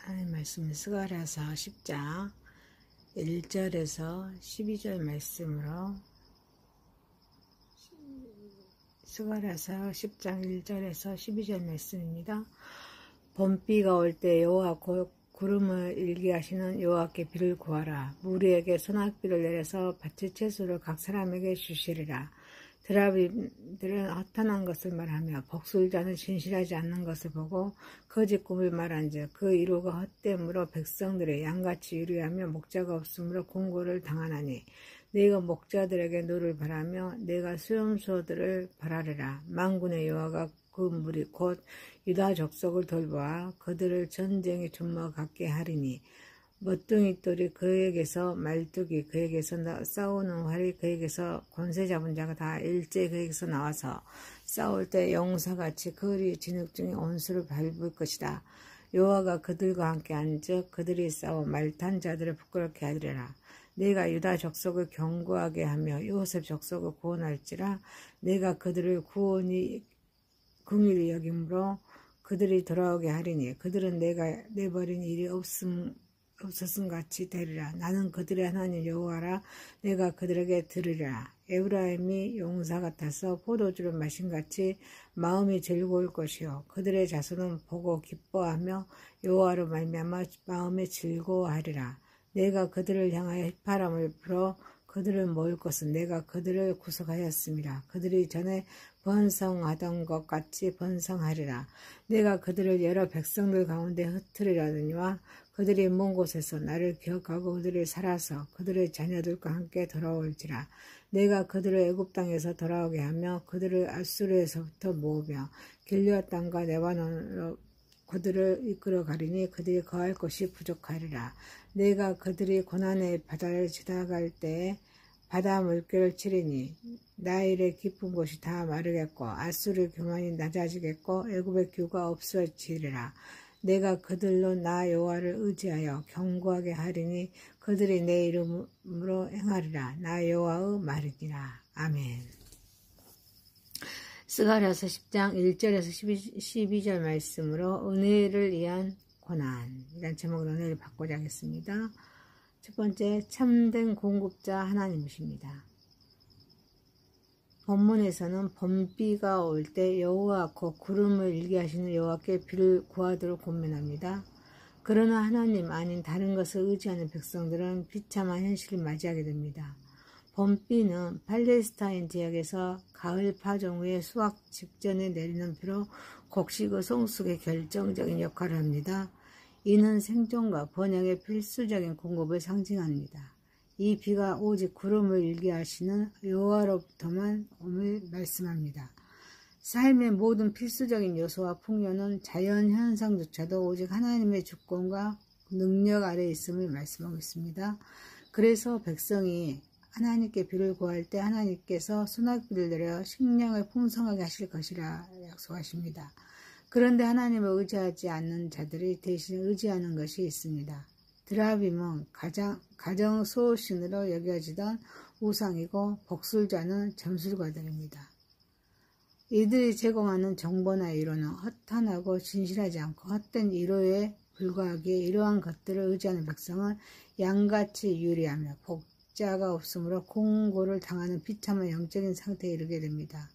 하나님 말씀 스가랴서 10장 1절에서 12절 말씀으로 스가랴서 10장 1절에서 12절 말씀입니다. 봄비가 올 때 여호와 곧 구름을 일게 하시는 여호와께 비를 구하라. 무리에게 소낙비를 내려서 밭의 채소를 각 사람에게 주시리라. 드라빔들은 허탄한 것을 말하며 복술자는 진실하지 않는 것을 보고 거짓 꿈을 말한즉 그 이루가 헛됨으로 백성들의 양같이 유리하며 목자가 없으므로 공고를 당하나니 내가 목자들에게 노를 바라며 내가 수염소들을 바라리라. 만군의 여호와가 그 무리 곧 유다 족속을 돌보아 그들을 전쟁의 준모 같게 하리니 멋둥이 똘이 그에게서 말뚝이 그에게서 싸우는 활이 그에게서 권세 잡은 자가 다 일제히 그에게서 나와서 싸울 때 용사같이 그리 진흙 중에 온수를 밟을 것이다. 여호와가 그들과 함께 앉아 그들이 싸워 말탄 자들을 부끄럽게 하리라. 내가 유다 족속을 견고하게 하며 요셉 족속을 구원할지라. 내가 그들을 긍휼히 여김으로 그들이 돌아오게 하리니 그들은 내가 내버린 일이 없었음 같이 되리라. 나는 그들의 하나님 여호와라. 내가 그들에게 들으리라. 에브라임이 용사 같아서 포도주를 마신 같이 마음이 즐거울 것이요 그들의 자손은 보고 기뻐하며 여호와로 말미암아 마음이 즐거워하리라. 내가 그들을 향하여 휘파람을 불어 그들을 모을 것은 내가 그들을 구속하였습니다. 그들이 전에 번성하던 것 같이 번성하리라. 내가 그들을 여러 백성들 가운데 흩트리려니와 그들이 먼 곳에서 나를 기억하고 그들이 살아서 그들의 자녀들과 함께 돌아올지라. 내가 그들을 애굽 땅에서 돌아오게 하며 그들을 아수르에서부터 모으며 길르앗 땅과 레바논으로 그들을 이끌어 가리니 그들이 거할 것이 부족하리라. 내가 그들이 고난의 바다를 지나갈 때에 바다 물결을 치리니 나일의 깊은 곳이 다 마르겠고 아수르 교만이 낮아지겠고 애굽의 규가 없어지리라. 내가 그들로 나 여호와를 의지하여 견고하게 하리니 그들이 내 이름으로 행하리라. 나 여호와의 말이니라. 아멘. 스가랴서 10장 1절에서 12절 말씀으로 은혜를 위한 고난 이란 제목으로 은혜를 받고자 하겠습니다. 첫 번째, 참된 공급자 하나님이십니다. 본문에서는 봄비가 올 때 여호와 곧 구름을 일게 하시는 여호와께 비를 구하도록 권면합니다. 그러나 하나님 아닌 다른 것을 의지하는 백성들은 비참한 현실을 맞이하게 됩니다. 봄비는 팔레스타인 지역에서 가을 파종 후에 수확 직전에 내리는 비로 곡식의 성숙에 결정적인 역할을 합니다. 이는 생존과 번영의 필수적인 공급을 상징합니다. 이 비가 오직 구름을 일게 하시는 여호와로부터만 옴을 말씀합니다. 삶의 모든 필수적인 요소와 풍요는 자연현상조차도 오직 하나님의 주권과 능력 아래에 있음을 말씀하고 있습니다. 그래서 백성이 하나님께 비를 구할 때 하나님께서 소낙비를 내려 식량을 풍성하게 하실 것이라 약속하십니다. 그런데 하나님을 의지하지 않는 자들이 대신 의지하는 것이 있습니다. 드라빔은 가정 소신으로 여겨지던 우상이고 복술자는 점술가들입니다. 이들이 제공하는 정보나 위로는 허탄하고 진실하지 않고 헛된 위로에 불과하기에 이러한 것들을 의지하는 백성은 양같이 유리하며 복자가 없으므로 공고를 당하는 비참한 영적인 상태에 이르게 됩니다.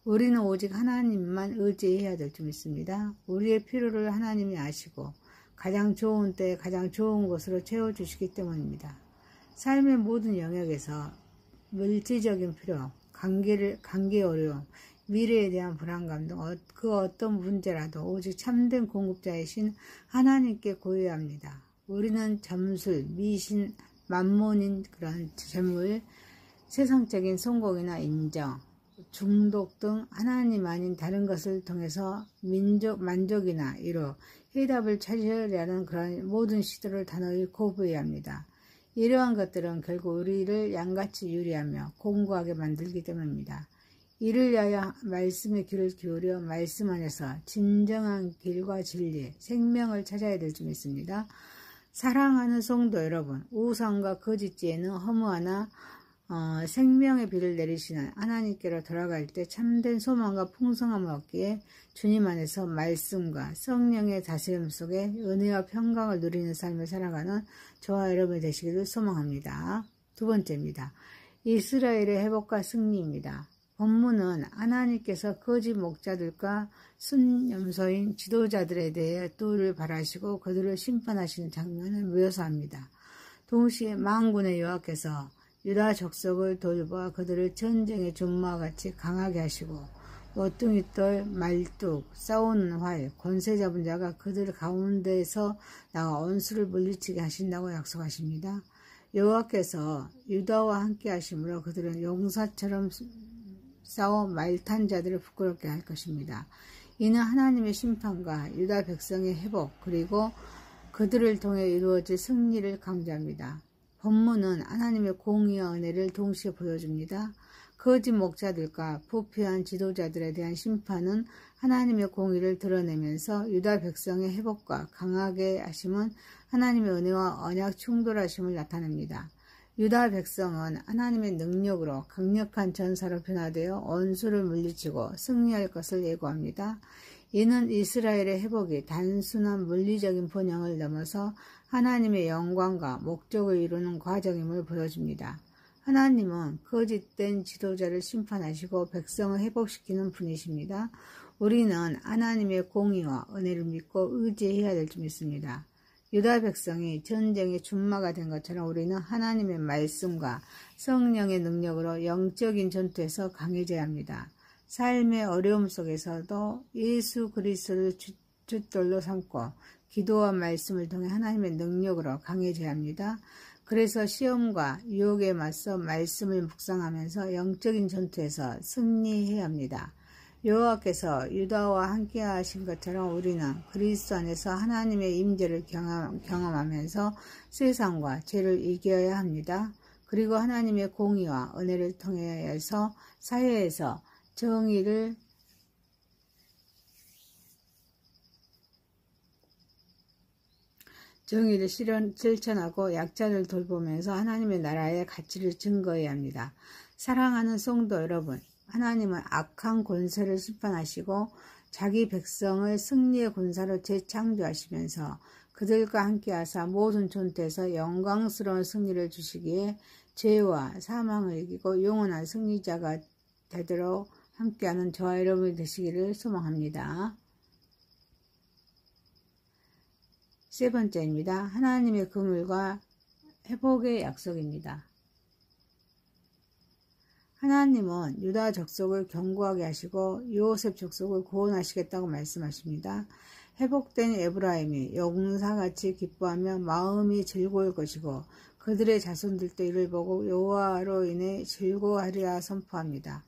우리는 오직 하나님만 의지해야 될 줄 믿습니다. 우리의 필요를 하나님이 아시고 가장 좋은 때에 가장 좋은 것으로 채워주시기 때문입니다. 삶의 모든 영역에서 물질적인 필요, 관계 어려움, 미래에 대한 불안감 등 그 어떤 문제라도 오직 참된 공급자이신 하나님께 구해야 합니다. 우리는 점술, 미신, 만몬인 그런 재물, 세상적인 성공이나 인정, 중독 등 하나님 아닌 다른 것을 통해서 만족이나 위로, 해답을 찾으려는 그런 모든 시도를 단호히 거부해야 합니다. 이러한 것들은 결국 우리를 양같이 유리하며 공고하게 만들기 때문입니다. 이를 위하여 말씀의 귀를 기울여 말씀 안에서 진정한 길과 진리, 생명을 찾아야 될 줄 믿습니다. 사랑하는 성도 여러분, 우상과 거짓죄는 허무하나 생명의 비를 내리시는 하나님께로 돌아갈 때 참된 소망과 풍성함을 얻기에 주님 안에서 말씀과 성령의 다스림 속에 은혜와 평강을 누리는 삶을 살아가는 저와 여러분이 되시기를 소망합니다. 두 번째입니다. 이스라엘의 회복과 승리입니다. 본문은 하나님께서 거짓 목자들과 순염소인 지도자들에 대해 또를 발하시고 그들을 심판하시는 장면을 묘사합니다. 동시에 만군의 여호와께서 유다 족속을 돌보아 그들을 전쟁의 준마와 같이 강하게 하시고 모퉁이돌, 말뚝, 싸우는 활, 권세 잡은 자가 그들 가운데에서 나와 원수를 물리치게 하신다고 약속하십니다. 여호와께서 유다와 함께 하심으로 그들은 용사처럼 싸워 말탄 자들을 부끄럽게 할 것입니다. 이는 하나님의 심판과 유다 백성의 회복 그리고 그들을 통해 이루어질 승리를 강조합니다. 본문은 하나님의 공의와 은혜를 동시에 보여줍니다. 거짓 목자들과 부패한 지도자들에 대한 심판은 하나님의 공의를 드러내면서 유다 백성의 회복과 강하게 하심은 하나님의 은혜와 언약 충돌하심을 나타냅니다. 유다 백성은 하나님의 능력으로 강력한 전사로 변화되어 원수를 물리치고 승리할 것을 예고합니다. 이는 이스라엘의 회복이 단순한 물리적인 번영을 넘어서 하나님의 영광과 목적을 이루는 과정임을 보여줍니다. 하나님은 거짓된 지도자를 심판하시고 백성을 회복시키는 분이십니다. 우리는 하나님의 공의와 은혜를 믿고 의지해야 될 줄 믿습니다. 유다 백성이 전쟁의 준마가 된 것처럼 우리는 하나님의 말씀과 성령의 능력으로 영적인 전투에서 강해져야 합니다. 삶의 어려움 속에서도 예수 그리스도를 주-깃돌로 삼고 기도와 말씀을 통해 하나님의 능력으로 강해져야 합니다. 그래서 시험과 유혹에 맞서 말씀을 묵상하면서 영적인 전투에서 승리해야 합니다. 여호와께서 유다와 함께 하신 것처럼 우리는 그리스도 안에서 하나님의 임재를 경험하면서 세상과 죄를 이겨야 합니다. 그리고 하나님의 공의와 은혜를 통해서 사회에서 정의를 실천하고 약자를 돌보면서 하나님의 나라의 가치를 증거해야 합니다. 사랑하는 성도 여러분, 하나님은 악한 권세를 심판하시고 자기 백성을 승리의 군사로 재창조하시면서 그들과 함께하사 모든 전투에서 영광스러운 승리를 주시기에 죄와 사망을 이기고 영원한 승리자가 되도록 함께하는 저와 여러분이 되시기를 소망합니다. 세 번째입니다. 하나님의 긍휼과 회복의 약속입니다. 하나님은 유다 족속을 견고하게 하시고 요셉 족속을 구원하시겠다고 말씀하십니다. 회복된 에브라임이 용사같이 기뻐하며 마음이 즐거울 것이고 그들의 자손들도 이를 보고 여호와로 인해 즐거워하리라 선포합니다.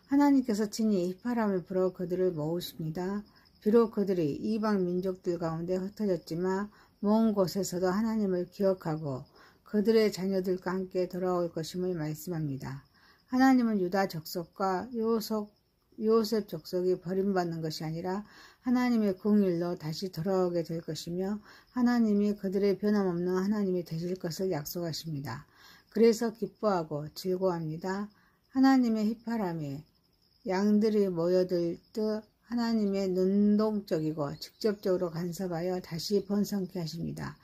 하나님께서 친히 휘파람을 불어 그들을 모으십니다. 비록 그들이 이방 민족들 가운데 흩어졌지만 먼 곳에서도 하나님을 기억하고 그들의 자녀들과 함께 돌아올 것임을 말씀합니다. 하나님은 유다 족속과 요셉 족속이 버림받는 것이 아니라 하나님의 긍휼로 다시 돌아오게 될 것이며 하나님이 그들의 변함없는 하나님이 되실 것을 약속하십니다. 그래서 기뻐하고 즐거워합니다. 하나님의 휘파람에 양들이 모여들 듯 하나님의 능동적이고 직접적으로 간섭하여 다시 번성케 하십니다.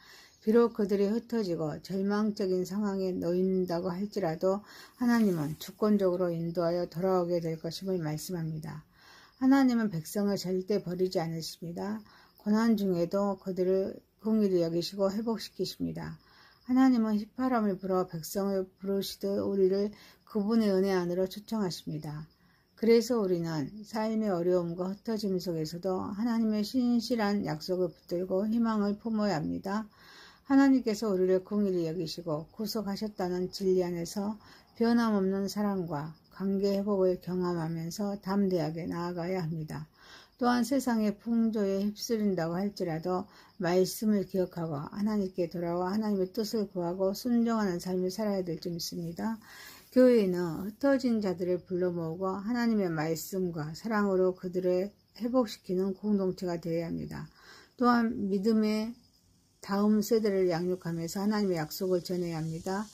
비록 그들이 흩어지고 절망적인 상황에 놓인다고 할지라도 하나님은 주권적으로 인도하여 돌아오게 될 것임을 말씀합니다. 하나님은 백성을 절대 버리지 않으십니다. 고난 중에도 그들을 긍휼히 여기시고 회복시키십니다. 하나님은 휘파람을 불어 백성을 부르시듯 우리를 그분의 은혜 안으로 초청하십니다. 그래서 우리는 삶의 어려움과 흩어짐 속에서도 하나님의 신실한 약속을 붙들고 희망을 품어야 합니다. 하나님께서 우리를 긍휼히 여기시고 구속하셨다는 진리 안에서 변함없는 사랑과 관계 회복을 경험하면서 담대하게 나아가야 합니다. 또한 세상의 풍조에 휩쓸린다고 할지라도 말씀을 기억하고 하나님께 돌아와 하나님의 뜻을 구하고 순종하는 삶을 살아야 될 줄 믿습니다. 교회는 흩어진 자들을 불러 모으고 하나님의 말씀과 사랑으로 그들을 회복시키는 공동체가 되어야 합니다. 또한 믿음의 다음 세대를 양육하면서 하나님의 약속을 전해야 합니다.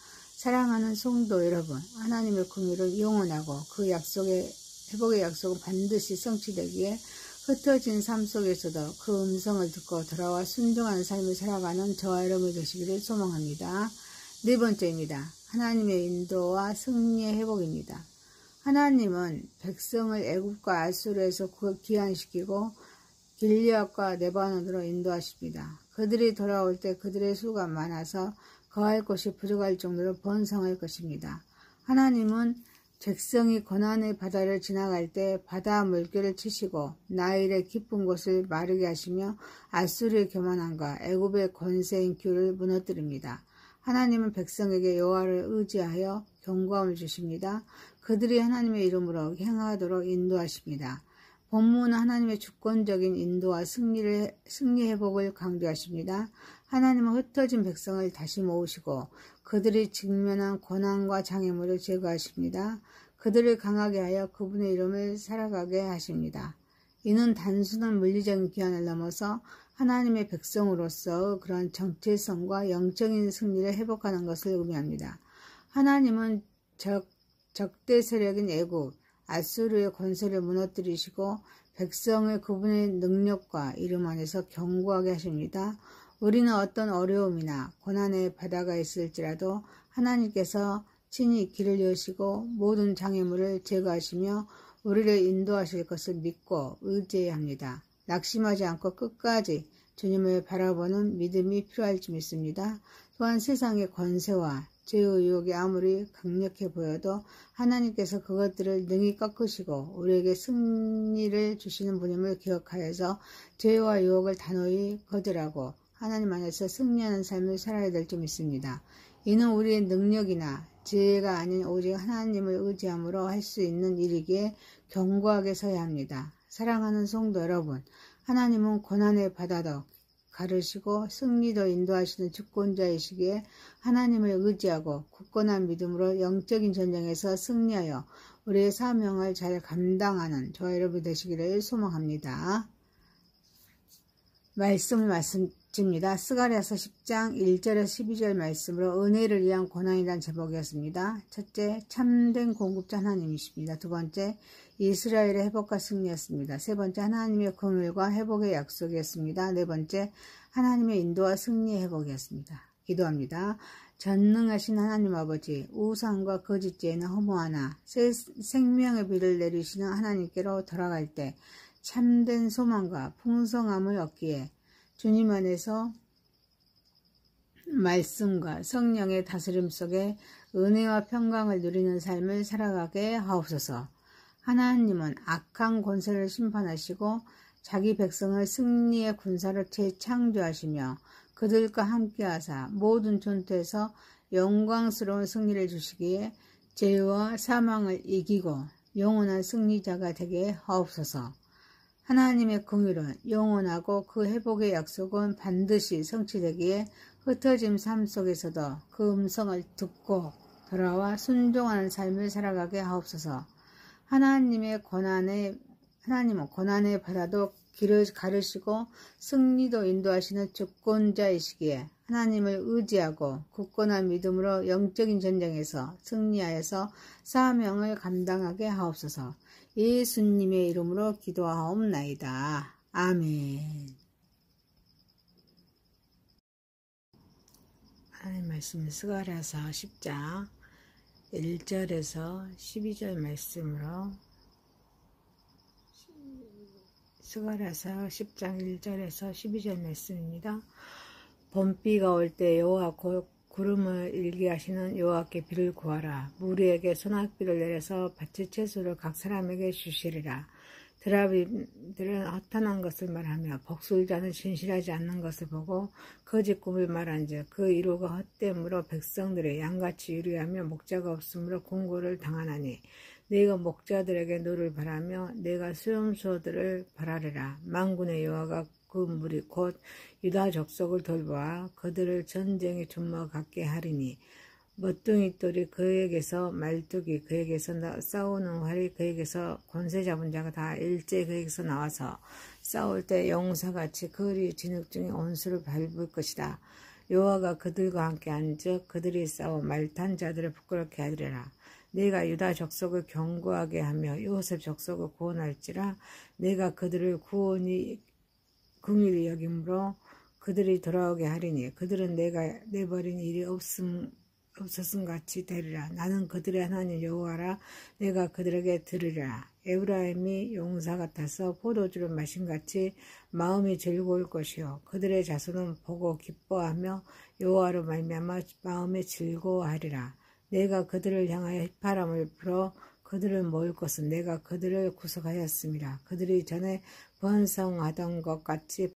사랑하는 성도 여러분, 하나님의 긍휼은 영원하고 그 회복의 약속은 반드시 성취되기에 흩어진 삶 속에서도 그 음성을 듣고 돌아와 순종하는 삶을 살아가는 저와 여러분이 되시기를 소망합니다. 네 번째입니다. 하나님의 인도와 승리의 회복입니다. 하나님은 백성을 애굽과 아수르에서 귀환시키고 길리앗과 레바논으로 인도하십니다. 그들이 돌아올 때 그들의 수가 많아서 거할 곳이 부족할 정도로 번성할 것입니다. 하나님은 백성이 고난의 바다를 지나갈 때 바다 물결을 치시고 나일의 깊은 곳을 마르게 하시며 아수르의 교만함과 애굽의 권세인 귤을 무너뜨립니다. 하나님은 백성에게 여호와를 의지하여 견고함을 주십니다. 그들이 하나님의 이름으로 행하도록 인도하십니다. 본문은 하나님의 주권적인 인도와 승리 회복을 강조하십니다. 하나님은 흩어진 백성을 다시 모으시고 그들이 직면한 고난과 장애물을 제거하십니다. 그들을 강하게 하여 그분의 이름을 살아가게 하십니다. 이는 단순한 물리적인 기한을 넘어서 하나님의 백성으로서 그런 정체성과 영적인 승리를 회복하는 것을 의미합니다. 하나님은 적대 세력인 애굽, 아수르의 권세를 무너뜨리시고 백성을 그분의 능력과 이름 안에서 견고하게 하십니다. 우리는 어떤 어려움이나 고난의 바다가 있을지라도 하나님께서 친히 길을 여시고 모든 장애물을 제거하시며 우리를 인도하실 것을 믿고 의지해야 합니다. 낙심하지 않고 끝까지 주님을 바라보는 믿음이 필요할지 믿습니다. 또한 세상의 권세와 죄의 유혹이 아무리 강력해 보여도 하나님께서 그것들을 능히 꺾으시고 우리에게 승리를 주시는 분임을 기억하여서 죄와 유혹을 단호히 거절하고 하나님 안에서 승리하는 삶을 살아야 될 줄 믿습니다. 이는 우리의 능력이나 지혜가 아닌 오직 하나님을 의지함으로 할 수 있는 일이기에 견고하게 서야 합니다. 사랑하는 성도 여러분, 하나님은 고난의 바다도 가르시고 승리도 인도하시는 주권자이시기에 하나님을 의지하고 굳건한 믿음으로 영적인 전쟁에서 승리하여 우리의 사명을 잘 감당하는 저와 여러분 되시기를 소망합니다. 말씀입니다. 스가랴서 10장 1절에서 12절 말씀으로 은혜를 위한 고난이란 제목이었습니다. 첫째, 참된 공급자 하나님이십니다. 두 번째, 이스라엘의 회복과 승리였습니다. 세 번째, 하나님의 긍휼과 회복의 약속이었습니다. 네 번째, 하나님의 인도와 승리의 회복이었습니다. 기도합니다. 전능하신 하나님 아버지, 우상과 거짓죄나 허무하나 생명의 비를 내리시는 하나님께로 돌아갈 때 참된 소망과 풍성함을 얻기에 주님 안에서 말씀과 성령의 다스림 속에 은혜와 평강을 누리는 삶을 살아가게 하옵소서. 하나님은 악한 권세를 심판하시고 자기 백성을 승리의 군사로 재창조하시며 그들과 함께하사 모든 전투에서 영광스러운 승리를 주시기에 죄와 사망을 이기고 영원한 승리자가 되게 하옵소서. 하나님의 긍휼은 영원하고 그 회복의 약속은 반드시 성취되기에 흩어짐 삶 속에서도 그 음성을 듣고 돌아와 순종하는 삶을 살아가게 하옵소서. 하나님은 고난의 바다도 길을 가르시고 승리도 인도하시는 주권자이시기에 하나님을 의지하고 굳건한 믿음으로 영적인 전쟁에서 승리하여서 사명을 감당하게 하옵소서. 예수님의 이름으로 기도하옵나이다. 아멘. 하나님 말씀 스가랴서 10장 1절에서 12절 말씀으로 스가랴서 10장 1절에서 12절 말씀입니다. 봄비가 올 때 여호와 구름을 일게 하시는 여호와께 비를 구하라. 무리에게 소낙비를 내려서 밭의 채소를 각 사람에게 주시리라. 드라비들은 허탄한 것을 말하며 복술자는 진실하지 않는 것을 보고 거짓 꿈을 말한즉 그 이루가 헛됨으로 백성들의 양같이 유리하며 목자가 없으므로 공고를 당하나니 내가 목자들에게 노를 바라며 내가 수염소들을 바라리라. 만군의 여호와가 그 무리 곧 유다 족속을 돌보아 그들을 전쟁의 준모 같게 하리니 멋둥이 똘이 그에게서 말뚝이 그에게서 싸우는 활이 그에게서 권세 잡은 자가 다 일제히 그에게서 나와서 싸울 때 용사같이 그리 진흙 중에 온수를 밟을 것이다. 여호와가 그들과 함께 한즉 그들이 싸워 말탄 자들을 부끄럽게 하리라. 내가 유다 족속을 견고하게 하며 요셉 족속을 구원할지라. 내가 그들을 긍휼히 여김으로 그들이 돌아오게 하리니 그들은 내가 내버린 일이 없었음 같이 되리라. 나는 그들의 하나님 여호와라. 내가 그들에게 들으리라. 에브라임이 용사 같아서 포도주를 마신 같이 마음이 즐거울 것이요 그들의 자손은 보고 기뻐하며 여호와로 말미암아 마음이 즐거워하리라. 내가 그들을 향하여 휘파람을 불어 그들을 모을 것은 내가 그들을 구속하였음이라. 그들이 전에 번성하던 것 같이